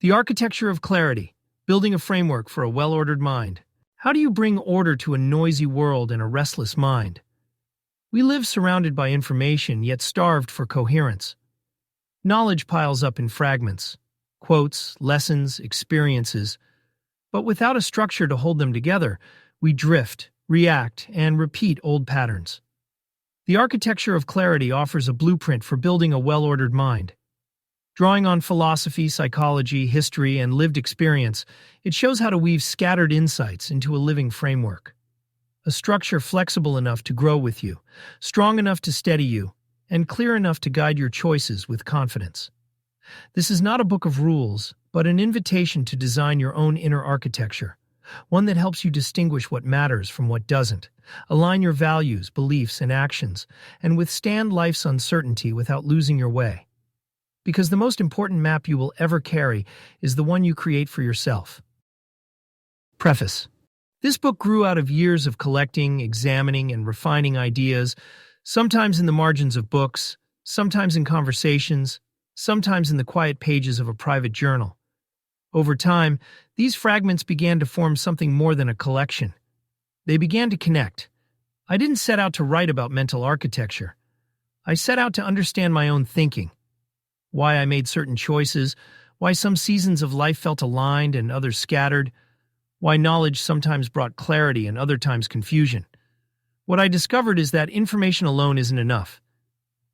The architecture of clarity, building a framework for a well-ordered mind. How do you bring order to a noisy world and a restless mind? We live surrounded by information, yet starved for coherence. Knowledge piles up in fragments, quotes, lessons, experiences, but without a structure to hold them together, we drift, react, and repeat old patterns. The architecture of clarity offers a blueprint for building a well-ordered mind. Drawing on philosophy, psychology, history, and lived experience, it shows how to weave scattered insights into a living framework. A structure flexible enough to grow with you, strong enough to steady you, and clear enough to guide your choices with confidence. This is not a book of rules, but an invitation to design your own inner architecture, one that helps you distinguish what matters from what doesn't, align your values, beliefs, and actions, and withstand life's uncertainty without losing your way. Because the most important map you will ever carry is the one you create for yourself. Preface. This book grew out of years of collecting, examining, and refining ideas, sometimes in the margins of books, sometimes in conversations, sometimes in the quiet pages of a private journal. Over time, these fragments began to form something more than a collection. They began to connect. I didn't set out to write about mental architecture. I set out to understand my own thinking. Why I made certain choices, why some seasons of life felt aligned and others scattered, why knowledge sometimes brought clarity and other times confusion. What I discovered is that information alone isn't enough.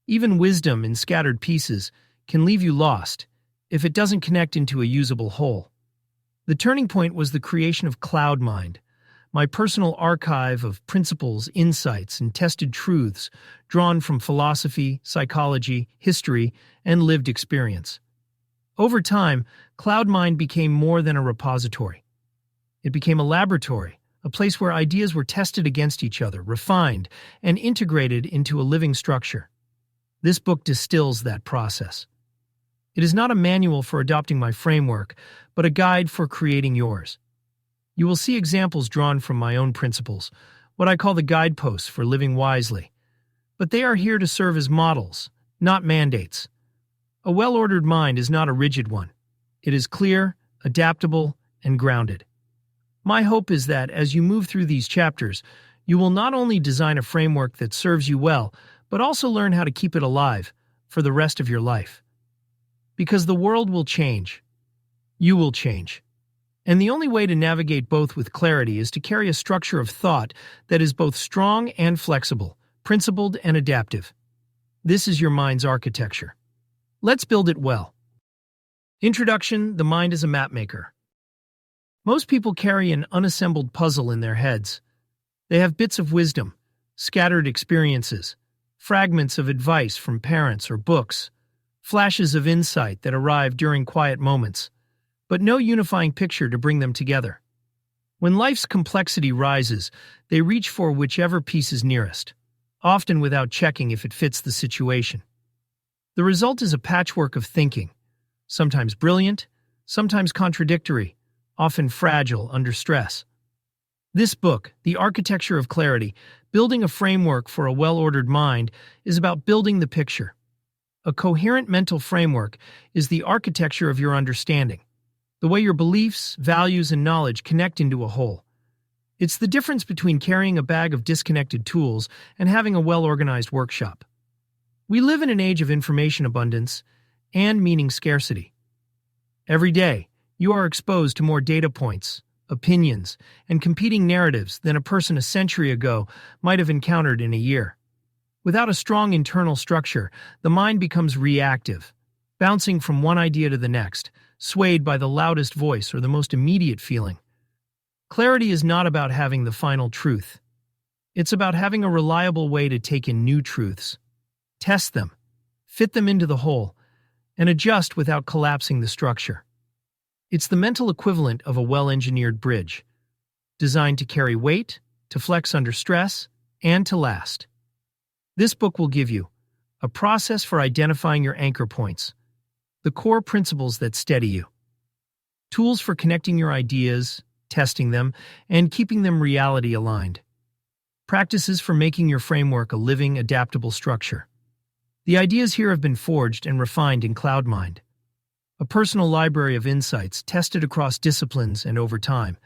Even wisdom in scattered pieces can leave you lost if it doesn't connect into a usable whole. The turning point was the creation of Cloud Mind, my personal archive of principles, insights, and tested truths drawn from philosophy, psychology, history, and lived experience. Over time, Cloud Mind became more than a repository. It became a laboratory, a place where ideas were tested against each other, refined, and integrated into a living structure. This book distills that process. It is not a manual for adopting my framework, but a guide for creating yours. You will see examples drawn from my own principles, what I call the guideposts for living wisely. But they are here to serve as models, not mandates. A well-ordered mind is not a rigid one. It is clear, adaptable, and grounded. My hope is that as you move through these chapters, you will not only design a framework that serves you well, but also learn how to keep it alive for the rest of your life. Because the world will change. You will change. And the only way to navigate both with clarity is to carry a structure of thought that is both strong and flexible, principled and adaptive. This is your mind's architecture. Let's build it well. Introduction: The mind is a mapmaker. Most people carry an unassembled puzzle in their heads. They have bits of wisdom, scattered experiences, fragments of advice from parents or books, flashes of insight that arrive during quiet moments, but no unifying picture to bring them together. When life's complexity rises, they reach for whichever piece is nearest, often without checking if it fits the situation. The result is a patchwork of thinking, sometimes brilliant, sometimes contradictory, often fragile under stress. This book, The Architecture of Clarity, Building a Framework for a Well-Ordered Mind, is about building the picture. A coherent mental framework is the architecture of your understanding, the way your beliefs, values, and knowledge connect into a whole. It's the difference between carrying a bag of disconnected tools and having a well-organized workshop. We live in an age of information abundance and meaning scarcity. Every day, you are exposed to more data points, opinions, and competing narratives than a person a century ago might have encountered in a year. Without a strong internal structure, the mind becomes reactive, bouncing from one idea to the next, swayed by the loudest voice or the most immediate feeling. Clarity is not about having the final truth. It's about having a reliable way to take in new truths, test them, fit them into the whole, and adjust without collapsing the structure. It's the mental equivalent of a well-engineered bridge, designed to carry weight, to flex under stress, and to last. This book will give you a process for identifying your anchor points, the core principles that steady you, tools for connecting your ideas, testing them, and keeping them reality-aligned, practices for making your framework a living, adaptable structure. The ideas here have been forged and refined in Cloud Mind. a personal library of insights tested across disciplines and over time.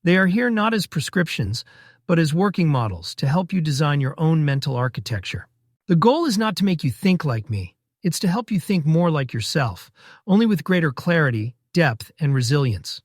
They are here not as prescriptions, but as working models to help you design your own mental architecture. The goal is not to make you think like me, it's to help you think more like yourself, only with greater clarity, depth, and resilience.